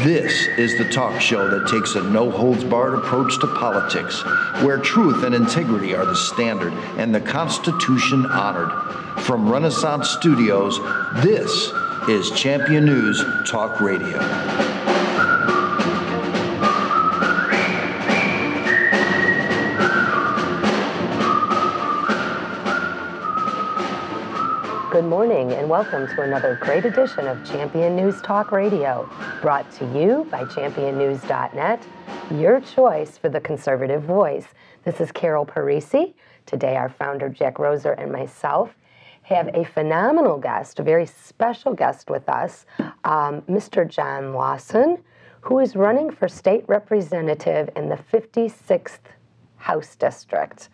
This is the talk show that takes a no-holds-barred approach to politics, where truth and integrity are the standard and the Constitution honored. From Renaissance Studios, this is Champion News Talk Radio. Good morning and welcome to another great edition of Champion News Talk Radio, brought to you by championnews.net, your choice for the conservative voice. This is Carol Parisi. Today our founder Jack Roser and myself have a phenomenal guest, a very special guest with us, Mr. John Lawson, who is running for state representative in the 56th House District.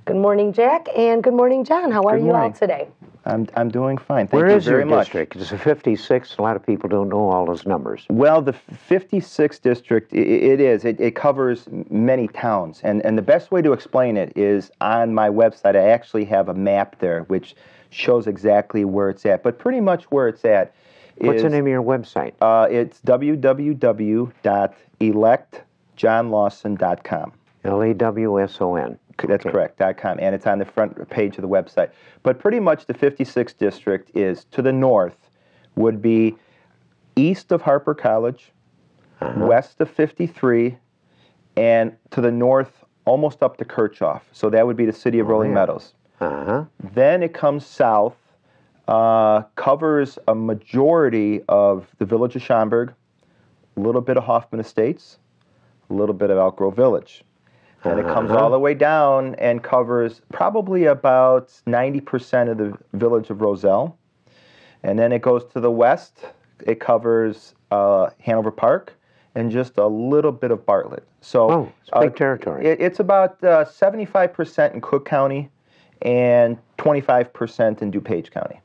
Good morning, Jack, and good morning, John. How are you all today? I'm doing fine. Thank you very much. Where is your district? It's a 56. A lot of people don't know all those numbers. Well, the 56th district, it covers many towns. And the best way to explain it is on my website, I actually have a map there which shows exactly where it's at. But pretty much where it's at is... What's the name of your website? It's www.electjohnlawson.com. Lawson. That's correct, .com, and it's on the front page of the website. But pretty much the 56th district is, to the north, would be east of Harper College, west of 53, and to the north, almost up to Kirchhoff. So that would be the city of Rolling Meadows. Then it comes south, covers a majority of the village of Schaumburg, a little bit of Hoffman Estates, a little bit of Elk Grove Village. And it comes all the way down and covers probably about 90% of the village of Roselle. And then it goes to the west. It covers Hanover Park and just a little bit of Bartlett. So it's big territory. It's about 75% in Cook County and 25% in DuPage County.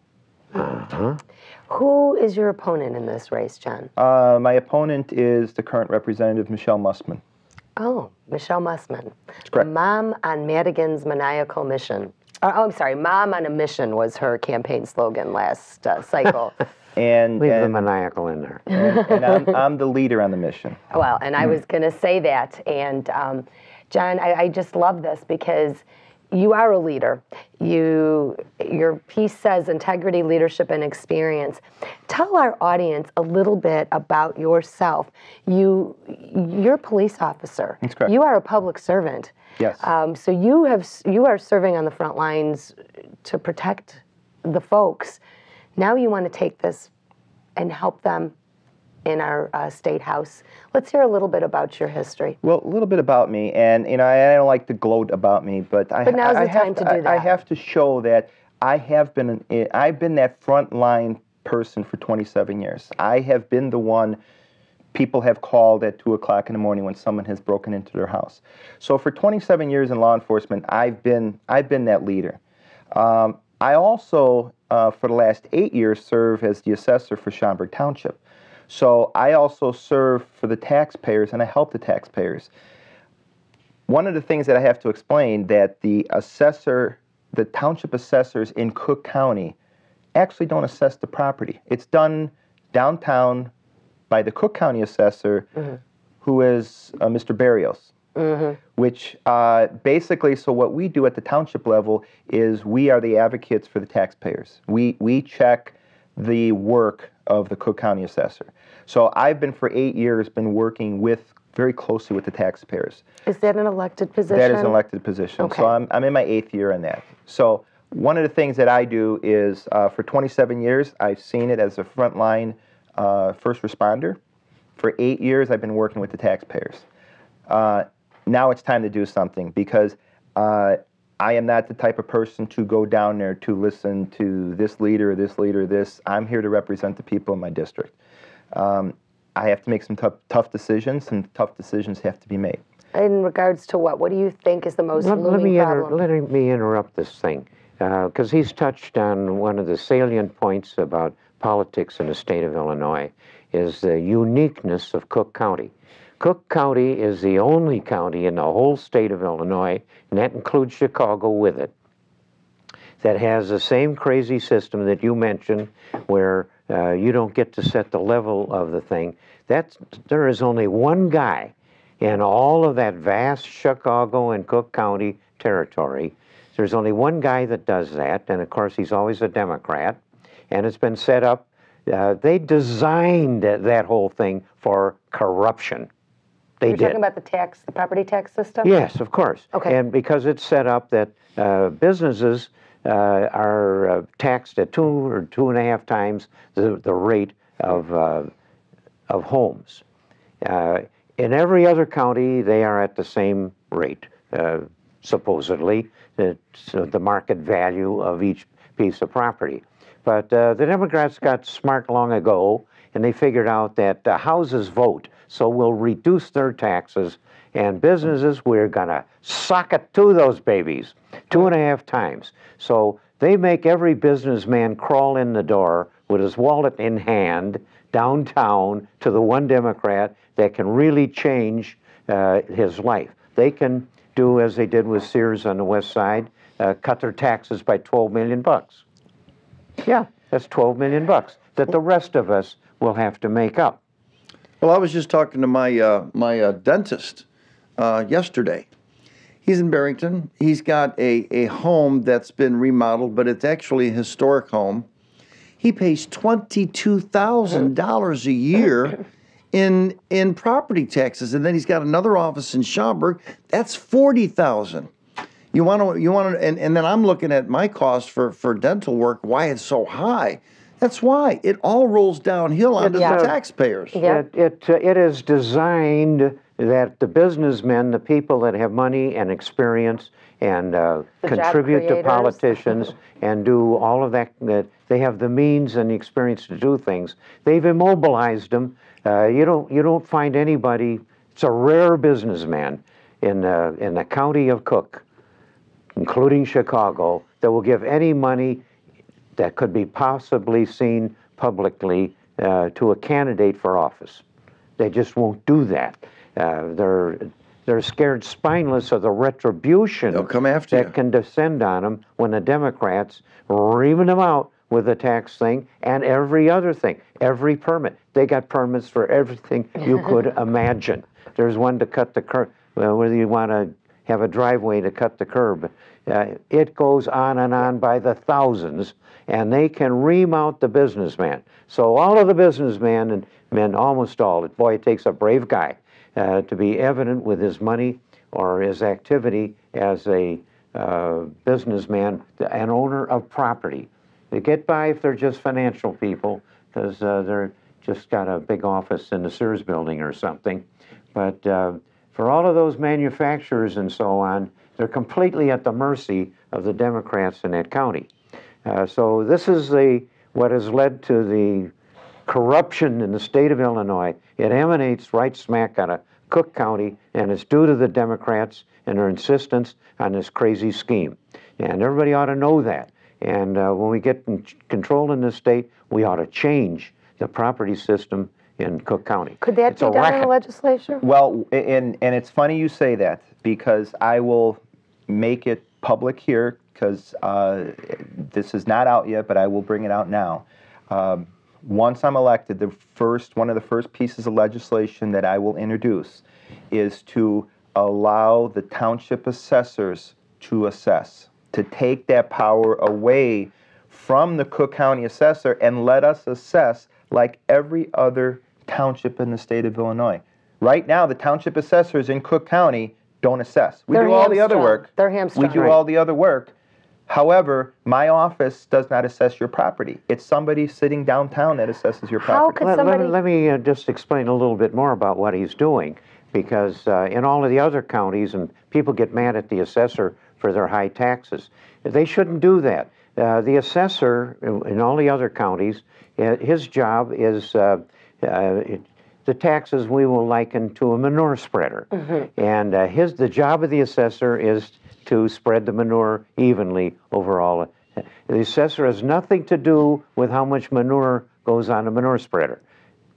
Who is your opponent in this race, John? My opponent is the current representative, Michelle Mussman. Oh, Michelle Mussman. That's correct. Mom on Madigan's Maniacal Mission. I'm sorry, Mom on a Mission was her campaign slogan last cycle. Leave the maniacal in there. And I'm the leader on the mission. Well, and I was going to say that. And John, I just love this because you are a leader. Your piece says integrity, leadership, and experience. Tell our audience a little bit about yourself. You're a police officer. That's correct. You are a public servant. Yes. So you are serving on the front lines to protect the folks. Now you want to take this and help them in our state house. Let's hear a little bit about your history. Well, a little bit about me, and I don't like to gloat about me, but now's the time to do that. I have to show that I've been that frontline person for 27 years. I have been the one people have called at 2 o'clock in the morning when someone has broken into their house. So for 27 years in law enforcement, I've been that leader. I also, for the last 8 years, serve as the assessor for Schaumburg Township. So I also serve for the taxpayers, and I help the taxpayers. One of the things that I have to explain that the township assessors in Cook County actually don't assess the property. It's done downtown by the Cook County assessor, who is Mr. Barrios. Which basically, so what we do at the township level is we are the advocates for the taxpayers. We check the work of the Cook County assessor. So I've been for 8 years working very closely with the taxpayers. Is that an elected position? That is an elected position. Okay. So I'm in my 8th year in that. So one of the things that I do is for 27 years I've seen it as a frontline first responder. For 8 years I've been working with the taxpayers. Now it's time to do something because I am not the type of person to go down there to listen to this leader, this. I'm here to represent the people in my district. I have to make some tough decisions, and tough decisions have to be made. In regards to what? What do you think is the most looming problem? Let me interrupt this thing, because he's touched on one of the salient points about politics in the state of Illinois, is the uniqueness of Cook County. Cook County is the only county in the whole state of Illinois, and that includes Chicago with it, that has the same crazy system that you mentioned, where you don't get to set the level of the thing. There is only one guy in all of that vast Chicago and Cook County territory. There's only one guy that does that, and of course he's always a Democrat, and it's been set up. They designed that whole thing for corruption. You're talking about the property tax system? Yes, of course. Okay. And because it's set up that businesses are taxed at 2 or 2.5 times the rate of homes. In every other county, they are at the same rate, supposedly, the market value of each piece of property. But the Democrats got smart long ago, and they figured out that houses vote, so we'll reduce their taxes, and businesses, we're going to sock it to those babies 2.5 times. So they make every businessman crawl in the door with his wallet in hand downtown to the one Democrat that can really change his life. They can do as they did with Sears on the west side, cut their taxes by $12 million. Yeah, that's $12 million that the rest of us will have to make up. Well, I was just talking to my dentist yesterday. He's in Barrington. He's got a home that's been remodeled, but it's actually a historic home. He pays $22,000 a year in property taxes, and then he's got another office in Schaumburg. That's $40,000. You want to, and then I'm looking at my cost for dental work. Why it's so high? That's why it all rolls downhill onto the taxpayers. Yeah. It is designed that the businessmen, the people that have money and experience and contribute to politicians and do all of that they have the means and the experience to do things. They've immobilized them. You don't find anybody. It's a rare businessman in the county of Cook, including Chicago, that will give any money that could be possibly seen publicly to a candidate for office. They just won't do that. They're scared spineless of the retribution They'll come after that you. can descend on them when the Democrats reaming them out with the tax thing and every other thing, every permit. They got permits for everything you could imagine. There's one to cut the curb, whether you want to have a driveway to cut the curb. It goes on and on by the thousands, and they can ream out the businessman. So all of the businessmen and men, almost all, boy, it takes a brave guy to be evident with his money or his activity as a businessman, an owner of property. They get by if they're just financial people because they're just got a big office in the Sears building or something. But for all of those manufacturers and so on, they're completely at the mercy of the Democrats in that county. So this is what has led to the corruption in the state of Illinois. It emanates right smack out of Cook County, and it's due to the Democrats and their insistence on this crazy scheme. And everybody ought to know that. And when we get control in this state, we ought to change the property system in Cook County. Could that be done in the legislature? Well, and it's funny you say that, because I will make it public here, because this is not out yet, but I will bring it out now. Once I'm elected, one of the first pieces of legislation that I will introduce is to allow the township assessors to assess, to take that power away from the Cook County assessor and let us assess like every other township in the state of Illinois. Right now, the township assessors in Cook County don't assess. We do all the other work. They're hamstrung. We do all the other work. However, my office does not assess your property. It's somebody sitting downtown that assesses your property. How could somebody... Let me just explain a little bit more about what he's doing, because in all of the other counties, and people get mad at the assessor for their high taxes. They shouldn't do that. The assessor in all the other counties, his job is the taxes we will liken to a manure spreader. Mm-hmm. And the job of the assessor is to spread the manure evenly over all. The assessor has nothing to do with how much manure goes on a manure spreader.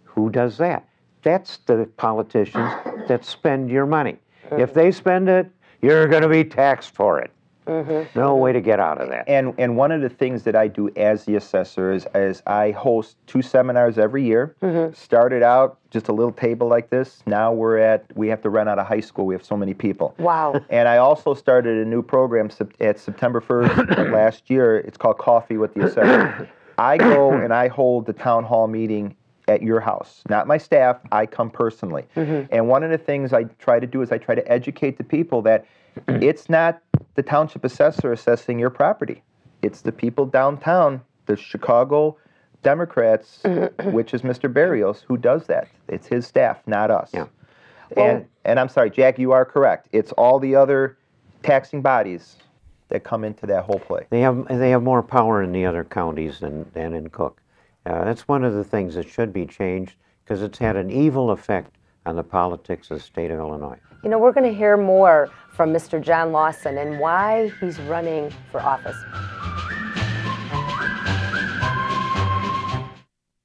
Who does that? That's the politicians that spend your money. If they spend it, you're going to be taxed for it. No way to get out of that. And one of the things that I do as the assessor is I host 2 seminars every year. Started out just a little table like this. Now we have to rent out a high school. We have so many people. Wow. And I also started a new program at September 1st last year. It's called Coffee with the Assessor. I go and I hold the town hall meeting at your house. Not my staff, I come personally. And one of the things I try to do is I try to educate the people that it's not the township assessor assessing your property. It's the people downtown, the Chicago Democrats, which is Mr. Barrios, who does that. It's his staff, not us. Yeah. And I'm sorry, Jack, you are correct. It's all the other taxing bodies that come into that whole play. They have more power in the other counties than in Cook. That's one of the things that should be changed because it's had an evil effect on the politics of the state of Illinois. You know, we're going to hear more from Mr. John Lawson and why he's running for office.